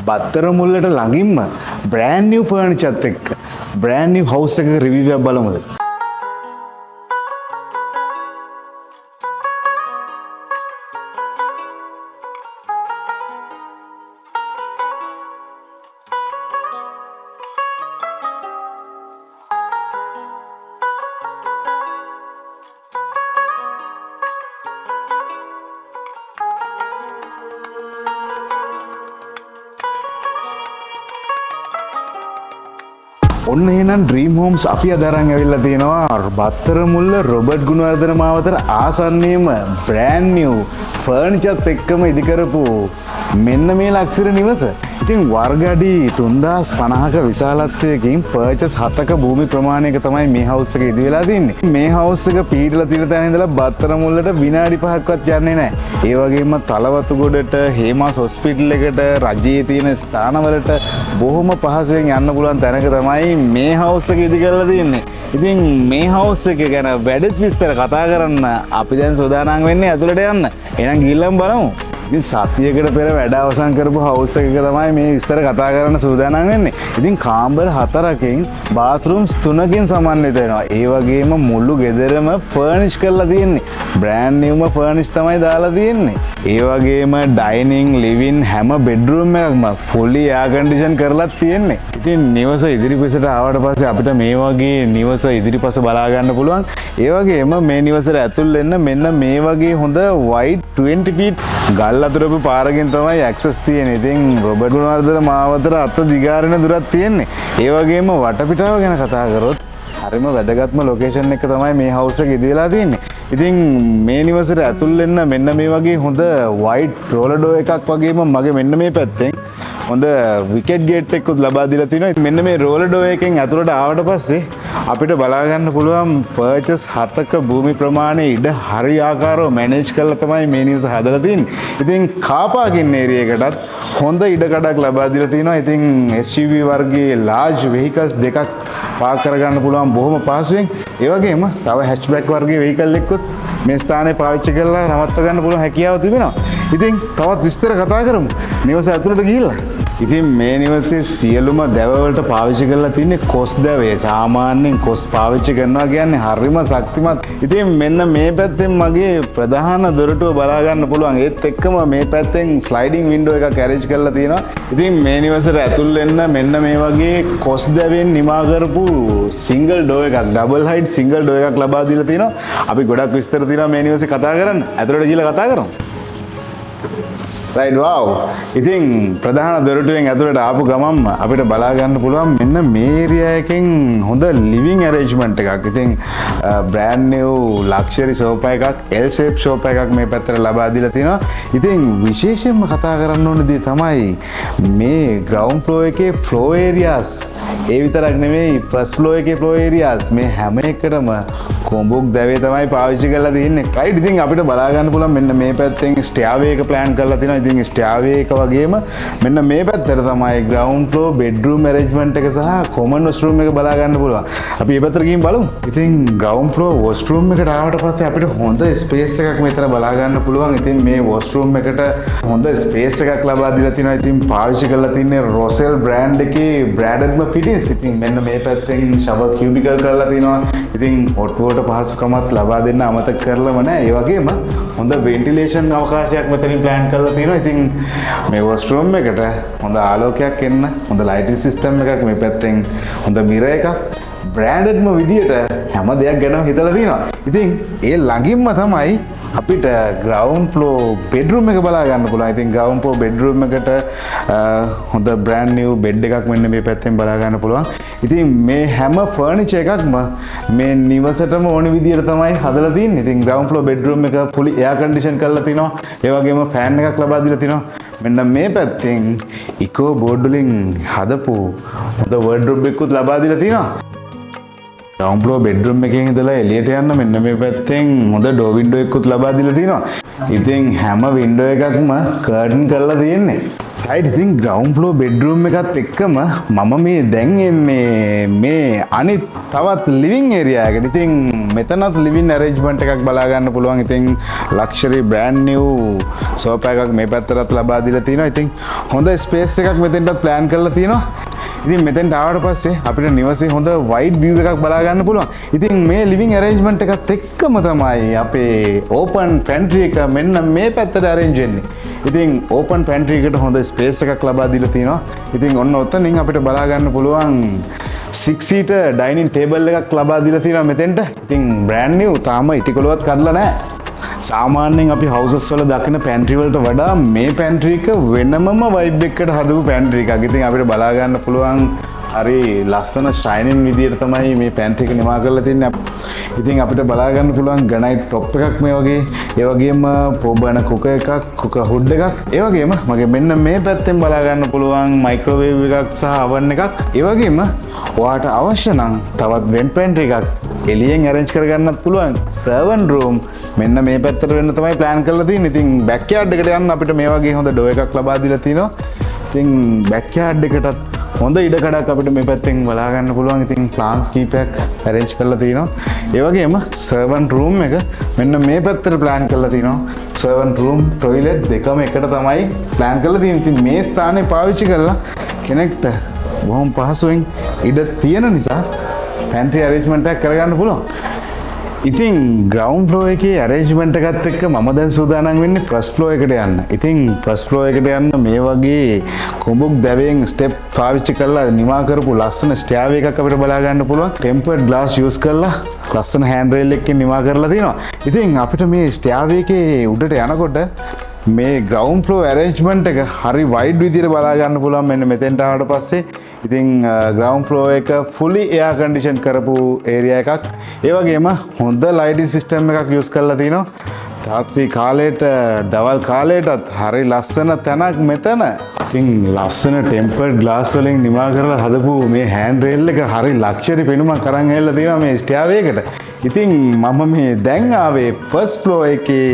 බත්තර මුල්ලට ළඟින්ම brand New ෆර්නිචර්ත් එක්ක brand New house එකක review එකක් බලමුද? ඔන්න එහෙනම් ඩ්‍රීම් හෝම්ස් අපි අද අරන් ඇවිල්ලා තියෙනවා බත්තර මුල්ල රොබර්ට් ගුණවර්ධන මාවතට ආසන්නයේම බ්‍රෑන්ඩ් නිව් ෆර්නිචර්ත් එක්කම ඉදි කරපු මෙන්න මේ ලක්ෂර නිවස. ඉතින් වර්ග අඩි 3050ක විශාලත්වයකින් පර්චස් 7ක භූමි ප්‍රමාණයක තමයි මේ හවුස් එක ඉදි වෙලා තින්නේ. මේ හවුස් එක පීඩලා තියෙන තැන ඉඳලා බත්තර මුල්ලට විනාඩි 5ක්වත් යන්නේ නැහැ. ඒ වගේම තලවතු ගොඩට, හේමාස් හොස්පිටල් එකට, රජයේ තියෙන ස්ථානවලට බොහොම පහසුවෙන් යන්න පුළුවන් තැනක තමයි මේ හවුස් එක ඉදි කරලා තියෙන්නේ. ඉතින් මේ හවුස් එක ගැන වැඩිත් විස්තර කතා කරන්න අපි දැන් සූදානම් වෙන්නේ ඇතුළට යන්න. එහෙනම් ගිහිල්ලාම බලමු. ඉතින් සතියකට පෙර වැඩ අවසන් කරපු හවුස් එකක තමයි මේ විස්තර කතා කරන්න සූදානම් වෙන්නේ. ඉතින් කාමර 4කින් බාත්රූම්ස් 3කින් සමන්විත වෙනවා. ඒ වගේම මුළු ගෙදරම ෆර්නිෂ් කරලා තියෙන්නේ. බ්‍රෑන්ඩ් නිව්ම ෆර්නිෂ් තමයි දාලා තියෙන්නේ. ඒ වගේම ඩයිනින්, ලිවින් හැම බෙඩ්රූම් එකක්ම ෆුලි එයාර් කන්ඩිෂන් කරලා තියෙන්නේ. ඉතින් නිවස ඉදිරිපසට ආවට පස්සේ අපිට මේ වගේ නිවස ඉදිරිපස බලා ගන්න පුළුවන්. ඒ වගේම මේ නිවසට ඇතුල් වෙන්න මෙන්න මේ වගේ හොඳ වයිඩ් 20 feet ගල් අතුරපු පාරකින් තමයි ඇක්සස් තියෙන්නේ. ඉතින් රොබර්ට් ගුණවර්ධන මාවතට අත දිගාරින දුරක් තියෙන්නේ. ඒ වගේම වටපිටාව ගැන කතා කරොත් හරිම වැදගත්ම ලොකේෂන් එක තමයි මේ හවුස් එක ඉදි වෙලා තියෙන්නේ. ඉතින් මේ නිවසට ඇතුල් වෙන්න මෙන්න මේ වගේ හොඳ වයිඩ් රෝලර් ඩෝ එකක් වගේම මගේ මෙන්න මේ පැත්තෙන් හොඳ විකට් ගේට් එකකුත් ලබා දීලා තිනවා. ඉතින් මෙන්න මේ රෝලර් ඩෝ එකෙන් ඇතුළට ආවට පස්සේ අපිට බලා ගන්න පුළුවන් පර්චස් 7ක භූමි ප්‍රමාණය ඉඩ හරියාකාරව මැනේජ් කරලා තමයි මේ නිවස හදලා තියෙන්නේ. ඉතින් කාර් පාකින් ඒරියා එකටත් හොඳ ඉඩ කඩක් ලබා දීලා තිනවා. ඉතින් SUV වර්ගයේ large vehicles දෙකක් පාක් කරගන්න පුළුවන් බොහොම පහසුවෙන්. ඒ වගේම තව hatchback වර්ගයේ vehicle එකකුත් මේ ස්ථානයේ පාවිච්චි කරලා නවත්ව ගන්න පුළුවන් හැකියාව තිබෙනවා. ඉතින් තවත් විස්තර කතා කරමු නිවස ඇතුළට ගිහිල්ලා. ඉතින් මේ නිවසේ සියලුම දැවවලට පාවිච්චි කරලා තින්නේ කොස් දැවේ. සාමාන්‍යයෙන් කොස් පාවිච්චි කරනවා කියන්නේ හරිම ශක්තිමත්. ඉතින් මෙන්න මේ පැත්තෙන් මගේ ප්‍රධාන දොරටුව බලා ගන්න පුළුවන්. ඒත් එක්කම මේ පැත්තෙන් ස්ලයිඩින් වින්ඩෝ එකක් ඇරේන්ජ් කරලා තියෙනවා. ඉතින් මේ නිවසට ඇතුල් වෙන්න මෙන්න මේ වගේ කොස් දැවෙන් නිමා කරපු සිංගල් ඩෝ එකක්, ඩබල් හයිට් සිංගල් ඩෝ එකක් ලබා දීලා තියෙනවා. අපි ගොඩක් විස්තර තියෙනවා මේ නිවසේ කතා කරන්න. ඇතුළට ගිහලා කතා කරමු. Right wow. ඉතින් ප්‍රධාන දොරටුවෙන් ඇතුළට ආපු ගමන්ම අපිට බලා ගන්න පුළුවන් මෙන්න මේ ඒරියා එකෙන් හොඳ ලිවිං ඇරේන්ජ්මන්ට් එකක්. ඉතින් බ්‍රෑන්ඩ් නිව් ලක්ෂරි සෝෆා එකක්, L shape සෝෆා එකක් මේ පැත්තට ලබා දීලා තිනවා. ඉතින් විශේෂයෙන්ම කතා කරන්න ඕන දේ තමයි මේ ග්‍රවුන්ඩ් ෆ්ලෝර් එකේ ෆ්ලෝර් ඒරියාස්. ඒ විතරක් නෙමෙයි ෆස්ට් ෆ්ලෝර් එකේ ෆ්ලෝර් ඒරියාස් මේ හැම එකටම කොඹුක් දැවේ තමයි පාවිච්චි කරලා තියෙන්නේ. රයිට්. ඉතින් අපිට බලා ගන්න පුළුවන් මෙන්න මේ පැත්තෙන් ස්ටෙයාර් එක ප්ලෑන් කරලා තිනවා. ඉතින් ස්ටෙයාර් එක වගේම මෙන්න මේ පැත්තට තමයි ග්‍රවුන්ඩ් ෆ්ලෝර් බෙඩ්රූම් ඇරේන්ජ්මන්ට් එක සහ කොමන් වොෂ්රූම් එක බලා ගන්න පුළුවන්. අපි මේ පැත්තට ගිහින් බලමු. ඉතින් ග්‍රවුන්ඩ් ෆ්ලෝර් වොෂ්රූම් එකට ආවට පස්සේ අපිට හොඳ ස්පේස් එකක් මෙතන බලා ගන්න පුළුවන්. ඉතින් මේ වොෂ්රූම් එකට හොඳ ස්පේස් එකක් ලබා දීලා තිනවා. ඉතින් පාවිච්චි කරලා තින්නේ රොසෙල් බ්‍රෑන්ඩ් එකේ බ්‍රෑඩඩ්ම ෆිටින්ස්. ඉතින් මෙන්න මේ පැත්තෙන් ෂවර් කියුබිකල් කරලා තිනවා. ඉතින් ඔට්ටුවට පහසුකමත් ලබා දෙන්න අමතක කරලම නැහැ. ඒ වගේම හොඳ වෙන්ටිලේෂන් අවකාශයක් මෙතනින් ප්ලෑන් කරලා තියෙනවා. ඉතින් මේ වොෂ්රූම් එකට හොඳ ආලෝකයක් එන්න හොඳ ලයිටින් සිස්ටම් එකක්, මේ පැත්තෙන් හොඳ මිරර් එකක්, බ්‍රෑන්ඩඩ්ම විදියට හැම දෙයක් ගැනම හිතලා තියෙනවා. ඉතින් ඒ ළඟින්ම තමයි අපිට ග්‍රවුන්ඩ් ෆ්ලෝර් බෙඩ්රූම් එක බලා ගන්න පුළුවන්. ඉතින් ග්‍රවුන්ඩ් ෆ්ලෝර් බෙඩ්රූම් එකට හොඳ බ්‍රෑන්ඩ් නිව් බෙඩ් එකක් මෙන්න මේ පැත්තෙන් බලා ගන්න පුළුවන්. ඉතින් මේ හැම ෆර්නිචර් එකක්ම මේ නිවසටම ඕන විදියට තමයි හදලා තියෙන්නේ. ඉතින් ග්‍රවුන්ඩ් ෆ්ලෝර් බෙඩ්රූම් එක fully air condition කරලා තිනවා. ඒ වගේම ෆෑන් එකක් ලබා දීලා තිනවා. මෙන්න මේ පැත්තෙන් ඉකෝ බෝඩ් වලින් හදපු හොඳ වර්ඩ්‍රොබ් එකකුත් ලබා දීලා තිනවා. ග්‍රවුන්ඩ් ෆ්ලෝර් බෙඩ්රූම් එකෙන් ඉඳලා එළියට යන්න මෙන්න මේ පැත්තෙන් හොඳ ඩෝ වින්ඩෝ එකකුත් ලබා දීලා තිනවා. ඉතින් හැම වින්ඩෝ එකක්ම කර්ටන් කරලා තියෙන්නේ. right ඉතින් ground floor bedroom එකත් එක්කම මම මේ දැන් එන්නේ මේ අනිත් තවත් living area එකට. ඉතින් මෙතනත් living arrangement එකක් බලා ගන්න පුළුවන්. ඉතින් luxury brand new sofa එකක් මේ පැත්තටත් ලබා දීලා තිනවා. ඉතින් හොඳ space එකක් මෙතෙන්ටත් plan කරලා තිනවා. ඉතින් මෙතෙන්ට ආවට පස්සේ අපිට නිවසේ හොඳ wide view එකක් බලා ගන්න පුළුවන්. ඉතින් මේ living arrangement එකත් එක්කම තමයි අපේ open pantry එක මෙන්න මේ පැත්තට arrange වෙන්නේ. ඉතින් open pantry එකට හොඳ space එකක් ලබා දීලා තිනවා. ඉතින් ඔන්න ඔතනින් අපිට බලා ගන්න පුළුවන් 6 seater dining table එකක් ලබා දීලා තිනවා මෙතෙන්ට. ඉතින් brand new තාම ඉටිකොලවත් කඩලා නැහැ. සාමාන්‍යයෙන් අපි houses වල දකින pantry වලට වඩා මේ pantry එක වෙනමම vibe එකකට හදපු pantry එකක්. ඉතින් අපිට බලා ගන්න පුළුවන් හරි ලස්සන shining විදියට තමයි මේ pantry එක නිමා කරලා තින්නේ. ඉතින් අපිට බලා ගන්න පුළුවන් granite top එකක් මේ වගේ. ඒ වගේම පොබන cooker එකක්, cooker hood එකක්. ඒ වගේම මගේ මෙන්න මේ පැත්තෙන් බලා ගන්න පුළුවන් microwave එකක් සහ oven එකක්. ඒ වගේම ඔයාට අවශ්‍ය නම් තවත් vent pantry එකක් එළියෙන් arrange කරගන්නත් පුළුවන්. servant room මෙන්න මේ පැත්තට වෙන්න තමයි plan කරලා තියෙන්නේ. ඉතින් backyard එකට යන්න අපිට මේ වගේ හොඳ door එකක් ලබා දීලා තිනවා. ඉතින් backyard එකටත් හොඳ ඉඩකඩක් අපිට මේ පැත්තෙන් බලා ගන්න පුළුවන්. ඉතින් plants කීපයක් arrange කරලා තිනවා. ඒ වගේම servant room එක මෙන්න මේ පැත්තට plan කරලා තිනවා. servant room toilet දෙකම එකට තමයි plan කරලා තියෙන්නේ. ඉතින් මේ ස්ථානේ පාවිච්චි කරලා කෙනෙක්ට බොහොම පහසුවෙන් ඉඩ තියෙන නිසා pantry arrangement එකක් කරගන්න පුළුවන්. ඉතින් ground floor එකේ arrangement එකත් එක්ක මම දැන් සූදානම් වෙන්නේ first floor එකට යන්න. ඉතින් first floor එකට යන්න මේ වගේ කුඹුක් දැවෙන් step පාවිච්චි කරලා නිමා කරපු ලස්සන stairway එකක් අපිට බලා ගන්න පුළුවන්. tempered glass use කරලා ලස්සන handrail එකකින් නිමා කරලා තිනවා. ඉතින් අපිට මේ stairway එකේ උඩට යනකොට මේ ground floor arrangement එක හරි wide විදියට බලා ගන්න පුළුවන් මෙන්න මෙතෙන්ට ආවට පස්සේ. ඉතින් ground floor එක fully air condition කරපු area එකක්. ඒ වගේම හොඳ lighting system එකක් use කරලා තිනවා. රාත්‍රී කාලේට දවල් කාලේටත් හරි ලස්සන තැනක් මෙතන. ඉතින් ලස්සන tempered glass වලින් නිමා කරලා හදපු මේ hand rail එක හරි luxury පෙනුමක් අරන් ඇවිල්ලා තියෙනවා මේ stairway එකට. ඉතින් මම මේ දැන් ආවේ first floor එකේ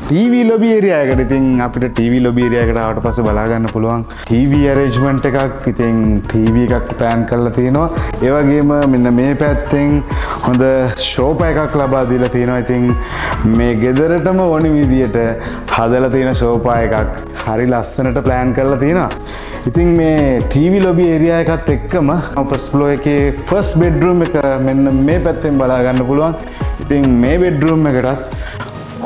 TV lobby area එකට. ඉතින් අපිට TV lobby area එකට ආවට පස්සේ බලා ගන්න පුළුවන් TV arrangement එකක්. ඉතින් TV එකක් plan කරලා තිනවා. ඒ වගේම මෙන්න මේ පැත්තෙන් හොඳ sofa එකක් ලබා දීලා තිනවා. ඉතින් මේ ගෙදරටම ඕනි විදියට හදලා තියෙන sofa එකක් හරි ලස්සනට plan කරලා තිනවා. ඉතින් මේ TV lobby area එකත් එක්කම first floor එකේ first bedroom එක මෙන්න මේ පැත්තෙන් බලා ගන්න පුළුවන්. ඉතින් මේ bedroom එකටත්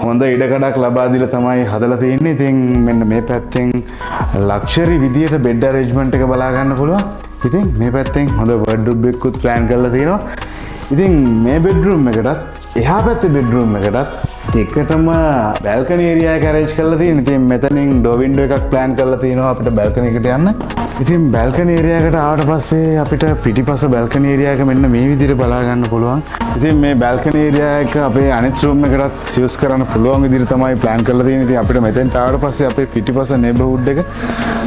හොඳ ඉඩකඩක් ලබා දීලා තමයි හදලා තියෙන්නේ. ඉතින් මෙන්න මේ පැත්තෙන් luxury විදියට bed arrangement එක බලා ගන්න පුළුවන්. ඉතින් මේ පැත්තෙන් හොඳ wardrobe එකකුත් plan කරලා තියෙනවා. ඉතින් මේ bedroom එකටත් එහා පැත්තේ bedroom එකටත් එකටම balcony area එක arrange කරලා තියෙනවා. ඉතින් මෙතනින් door window එකක් plan කරලා තියෙනවා අපිට balcony එකට යන්න. ඉතින් balcony area එකට ආවට පස්සේ අපිට පිටිපස balcony area එක මෙන්න මේ විදිහට බලා ගන්න පුළුවන්. ඉතින් මේ balcony area එක අපේ අනිත් room එකටත් use කරන්න පුළුවන් විදිහට තමයි plan කරලා තියෙන්නේ. ඉතින් අපිට මෙතෙන්ට ආවට පස්සේ අපේ පිටිපස neighborhood එක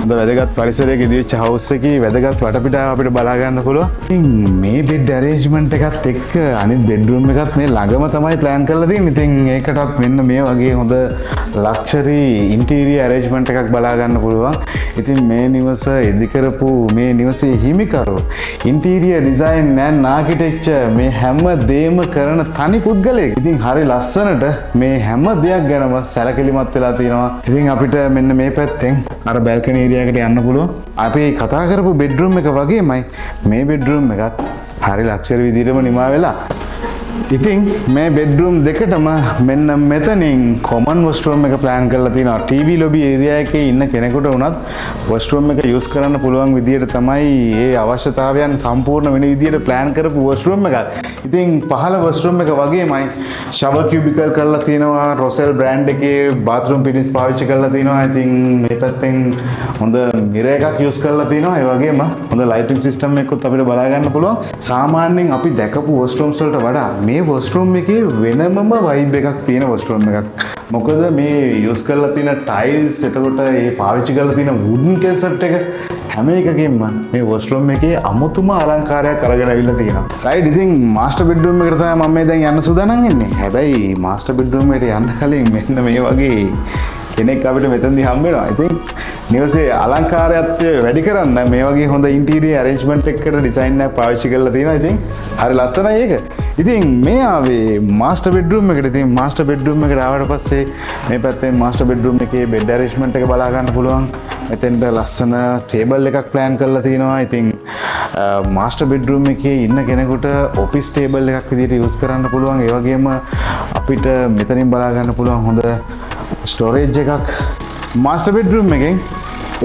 හොඳ වැදගත් පරිසරයක ඉදිරිච්ච house එකේ වැදගත් වටපිටාව අපිට බලා ගන්න පුළුවන්. ඉතින් මේ bed arrangement එකත් එක්ක අනිත් bedroom එකත් මේ ළඟම තමයි plan කරලා තියෙන්නේ. ඉතින් ඒකටත් මෙන්න මේ වගේ හොඳ luxury interior arrangement එකක් බලා ගන්න පුළුවන්. ඉතින් මේ නිවස ඉදිකරපු මේ නිවසේ හිමිකරු interior design and architecture මේ හැම දෙයක්ම කරන තනි පුද්ගලයෙක්. ඉතින් හරි ලස්සනට මේ හැම දෙයක් ගැනම සැලකිලිමත් වෙලා තියෙනවා. ඉතින් අපිට මෙන්න මේ පැත්තෙන් අර balcony area එකට යන්න පුළුවන්. අපි කතා කරපු bedroom එක වගේමයි මේ bedroom එකත් හරි luxury විදිහටම නිමා වෙලා. ඉතින් මේ bedroom දෙකටම මෙන්න මෙතනින් common washroom එක plan කරලා තිනවා. TV lobby area එකේ ඉන්න කෙනෙකුට උනත් washroom එක use කරන්න පුළුවන් විදියට තමයි මේ අවශ්‍යතාවයන් සම්පූර්ණ වෙන විදියට plan කරපු washroom එකක්. ඉතින් පහළ washroom එක වගේමයි shower cubicle කරලා තිනවා. Rossel brand එකේ bathroom fittings පාවිච්චි කරලා තිනවා. ඉතින් මේ පැත්තෙන් හොඳ mirror එකක් use කරලා තිනවා. ඒ වගේම හොඳ lighting system එකකුත් අපිට බලා ගන්න පුළුවන්. සාමාන්‍යයෙන් අපි දැකපු washrooms වලට වඩා මේ washroom එකේ වෙනමම vibe එකක් තියෙන washroom එකක්. මොකද මේ use කරලා තියෙන tiles එතකොට මේ පාවිච්චි කරලා තියෙන wooden cassette එක හැම එකකින්ම මේ washroom එකේ අමුතුම අලංකාරයක් අරගෙන අවිල්ලා තියෙනවා. right ඉතින් master bedroom එකට තමයි මම මේ දැන් යන්න සූදානම් වෙන්නේ. හැබැයි master bedroom එකට යන්න කලින් මෙන්න මේ වගේ කෙනෙක් අපිට මෙතනදී හම්බ වෙනවා. ඉතින් නිවසේ අලංකාරයත්වය වැඩි කරන්න මේ වගේ හොඳ ඉන්ටීරියර් අරේන්ජ්මන්ට් එකකට ඩිසයින් එකක් පාවිච්චි කරලා තියෙනවා. ඉතින් හරි ලස්සනයි ඒක. ඉතින් මේ ආවේ මාස්ටර් බෙඩ්රූම් එකට. ඉතින් මාස්ටර් බෙඩ්රූම් එකට ආවට පස්සේ මේ පැත්තෙන් මාස්ටර් බෙඩ්රූම් එකේ බෙඩ් අරේන්ජ්මන්ට් එක බලා ගන්න පුළුවන්. මෙතෙන්ට ලස්සන ටේබල් එකක් ප්ලෑන් කරලා තියෙනවා. ඉතින් මාස්ටර් බෙඩ්රූම් එකේ ඉන්න කෙනෙකුට ඔෆිස් ටේබල් එකක් විදිහට යූස් කරන්න පුළුවන්. ඒ වගේම අපිට මෙතනින් බලා ගන්න පුළුවන් හොඳ ස්ටෝරේජ් එකක්. මාස්ටර් බෙඩ්රූම් එකෙන්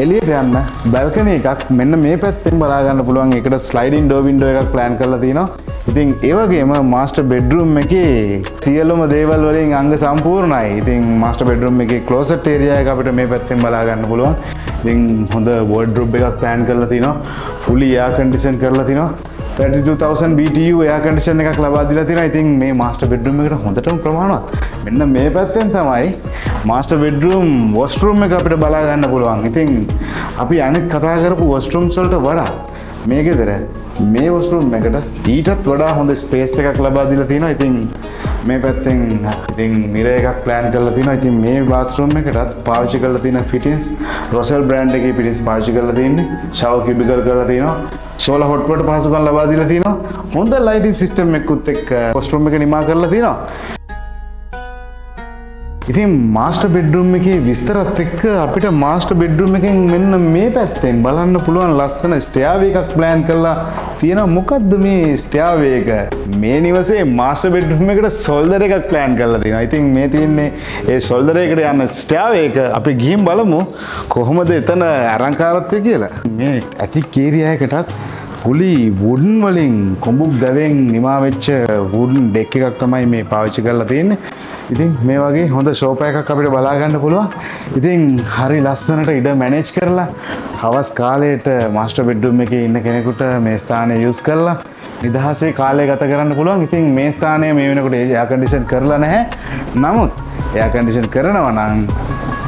එළියට යන්න බල්කනි එකක් මෙන්න මේ පැත්තෙන් බලා ගන්න පුළුවන්. ඒකට ස්ලයිඩින් ඩෝර් වින්ඩෝ එකක් ප්ලෑන් කරලා තියෙනවා. ඉතින් ඒ වගේම මාස්ටර් බෙඩ්රූම් එකේ සියලුම දේවල් වලින් අංග සම්පූර්ණයි. ඉතින් මාස්ටර් බෙඩ්රූම් එකේ ක්ලෝසට් ඒරියා එක අපිට මේ පැත්තෙන් බලා ගන්න පුළුවන්. ඉතින් හොඳ වෝඩ්‍රොබ් එකක් ප්ලෑන් කරලා තිනවා. ෆුලි එයාර් කන්ඩිෂන් කරලා තිනවා. 32000 BTU එයාර් කන්ඩිෂන් එකක් ලබා දීලා තිනවා. ඉතින් මේ මාස්ටර් බෙඩ්රූම් එකට හොඳටම ප්‍රමාණවත්. මෙන්න මේ පැත්තෙන් තමයි මාස්ටර් බෙඩ්රූම් වොෂ්රූම් එක අපිට බලා ගන්න පුළුවන්. ඉතින් අපි අනිත් කතා කරපු වොෂ්රූම්ස් වලට වඩා මේ ගෙදර මේ වොෂ්රූම් එකට ඊටත් වඩා හොඳ ස්පේස් එකක් ලබා දීලා තිනවා. ඉතින් මේ පැත්තෙන් ඉතින් මිරර් එකක් ප්ලෑන් කරලා තිනවා. ඉතින් මේ බාත්රූම් එකටත් පාවිච්චි කරලා තියෙන ෆිටින්ස් රොසෙල් බ්‍රෑන්ඩ් එකේ ෆිටින්ස් පාවිච්චි කරලා තියෙන්නේ. ෂවර් කියුබිකල් කරලා තිනවා. සෝලර් හොට් වොටර් පහසුකම් ලබා දීලා තිනවා. හොඳ ලයිටින් සිස්ටම් එකකුත් එක්ක වොෂ්රූම් එක නිමා කරලා තිනවා. ඉතින් මාස්ටර් බෙඩ්රූම් එකේ විස්තරත් එක්ක අපිට මාස්ටර් බෙඩ්රූම් එකෙන් මෙන්න මේ පැත්තෙන් බලන්න පුළුවන් ලස්සන ස්ටෙයාර් එකක් ප්ලෑන් කරලා තියෙනවා. මොකද්ද මේ ස්ටෙයාර් එක? මේ නිවසේ මාස්ටර් බෙඩ්රූම් එකට සොල්ඩර් එකක් ප්ලෑන් කරලා තියෙනවා. ඉතින් මේ තියෙන්නේ ඒ සොල්ඩර් එකට යන ස්ටෙයාර් එක. අපි ගිහින් බලමු කොහොමද එතන අලංකාරත්වය කියලා. මේ ඇටික් ඒරියා එකටත් පුලි වුඩන් වලින් කොඹුක් දැවෙන් නිමා වෙච්ච වුඩන් ඩෙක් එකක් තමයි මේ පාවිච්චි කරලා තියෙන්නේ. ඉතින් මේ වගේ හොඳ ෂෝපා එකක් අපිට බලා ගන්න පුළුවන්. ඉතින් හරි ලස්සනට ඉඩ මැනේජ් කරලා හවස් කාලයට මාස්ටර් බෙඩ්රූම් එකේ ඉන්න කෙනෙකුට මේ ස්ථානය යූස් කරලා නිදහසේ කාලය ගත කරන්න පුළුවන්. ඉතින් මේ ස්ථානය මේ වෙනකොට එයාර් කන්ඩිෂන් කරලා නැහැ. නමුත් එයාර් කන්ඩිෂන් කරනවා නම්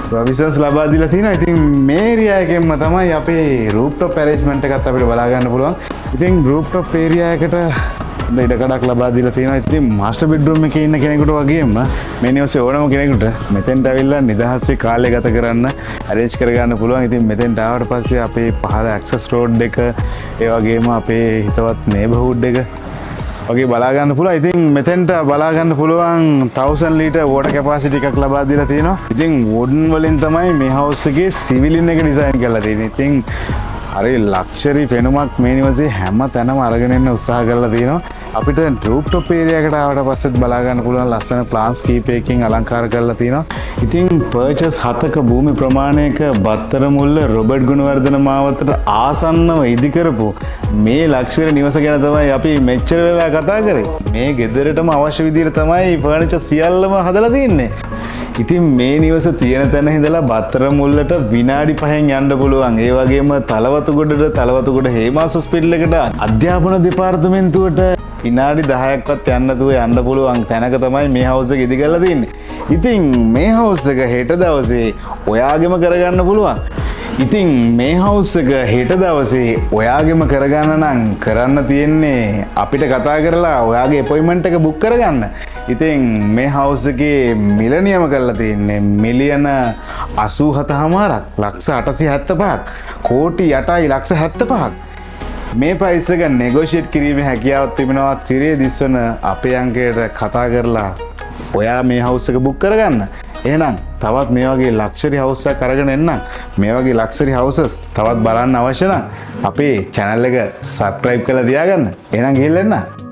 ප්‍රොවිෂන්ස් ලබා දීලා තිනවා. ඉතින් මේ ඒරියා එකෙන්ම තමයි අපේ රූෆ්ටොප් ඇරේන්ජ්මන්ට් එකත් අපිට බලා ගන්න පුළුවන්. ඉතින් රූෆ්ටොප් ඒරියා එකට ඉඩකඩක් ලබා දීලා තියෙනවා. ඉතින් මාස්ටර් බෙඩ්රූම් එකේ ඉන්න කෙනෙකුට වගේම මේ නිවසේ ඕනම කෙනෙකුට මෙතෙන්ට ඇවිල්ලා නිදහසේ කාලය ගත කරන්න ඇරේන්ජ් කරගන්න පුළුවන්. ඉතින් මෙතෙන්ට ආවට පස්සේ අපේ පහළ ඇක්සස් රෝඩ් එක ඒ වගේම අපේ හිතවත් නේබර්හුඩ් එක වගේ බලා ගන්න පුළුවන්. ඉතින් මෙතෙන්ට බලා ගන්න පුළුවන් 1000 ලීටර් වෝටර් කැපැසිටි එකක් ලබා දීලා තියෙනවා. ඉතින් වුඩන් වලින් තමයි මේ හවුස් එකේ සිවිලින් එක ඩිසයින් කරලා තියෙන්නේ. ඉතින් හරි ලක්ෂරි පෙනුමක් මේ නිවසේ හැම තැනම අරගෙන එන්න උත්සාහ කරලා තියෙනවා. අපිට රූෆ්ටොප් ඒරියා එකට ආවට පස්සෙත් බලා ගන්න පුළුවන් ලස්සන ප්ලාන්ට්ස් කීපයකින් අලංකාර කරලා තියෙනවා. ඉතින් පර්චස් 7ක භූමි ප්‍රමාණයක බත්තරමුල්ල රොබර්ට් ගුණවර්ධන මාවතට ආසන්නව ඉදි කරපු මේ ලක්ෂරි නිවස ගැන තමයි අපි මෙච්චර වෙලා කතා කරේ. මේ ගෙදරටම අවශ්‍ය විදිහට තමයි ෆර්නිචර් සියල්ලම හදලා තියෙන්නේ. ඉතින් මේ නිවස තියෙන තැන ඉඳලා බත්තරමුල්ලට විනාඩි 5න් යන්න පුළුවන්. ඒ වගේම තලවතුගොඩ හේමාස් හොස්පිටල් එකට අධ්‍යාපන දෙපාර්තමේන්තුවට විනාඩි 10ක්වත් යන්න නැතුව යන්න පුළුවන් තැනක තමයි මේ හවුස් එක ඉදි කරලා තියෙන්නේ. ඉතින් මේ හවුස් එක හෙට දවසේ ඔයාගෙම කරගන්න පුළුවන්. ඉතින් මේ හවුස් එක හෙට දවසේ ඔයාගෙම කරගන්න නම් කරන්න තියෙන්නේ අපිට කතා කරලා ඔයාගේ අපොයින්ට්මන්ට් එක බුක් කරගන්න. ඉතින් මේ හවුස් එකේ මිල නියම කරලා තියෙන්නේ මිලියන 87.5ක් ලක්ෂ 875ක් කෝටි 8යි ලක්ෂ 75ක්. මේ ප්‍රයිස් එක නෙගෝෂিয়েට් කිරීමේ හැකියාවක් තිබෙනවා. තිරේ දිස්වන අපේ අංකයට කතා කරලා ඔයා මේ හවුස් එක බුක් කරගන්න. එහෙනම් තවත් මේ වගේ ලක්ෂරි හවුස් එකක් අරගෙන එන්නම්. මේ වගේ ලක්ෂරි හවුසස් තවත් බලන්න අවශ්‍ය නම් අපේ channel එක subscribe කරලා තියාගන්න. එහෙනම් ගිහින් එන්න.